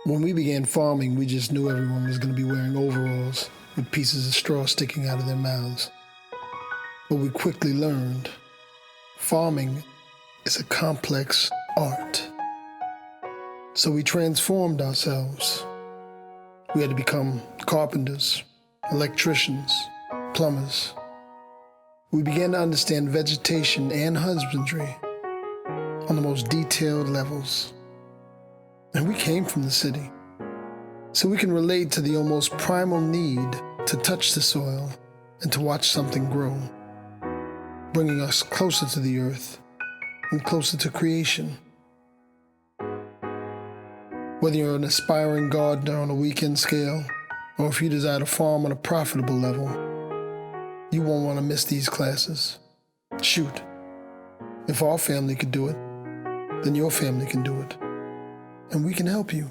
When we began farming, we just knew everyone was going to be wearing overalls with pieces of straw sticking out of their mouths. But we quickly learned farming is a complex art. So we transformed ourselves. We had to become carpenters, electricians, plumbers. We began to understand vegetation and husbandry on the most detailed levels. And we came from the city, so we can relate to the almost primal need to touch the soil and to watch something grow, bringing us closer to the earth and closer to creation. Whether you're an aspiring gardener on a weekend scale, or if you desire to farm on a profitable level, you won't want to miss these classes. Shoot, if our family could do it, then your family can do it, and we can help you.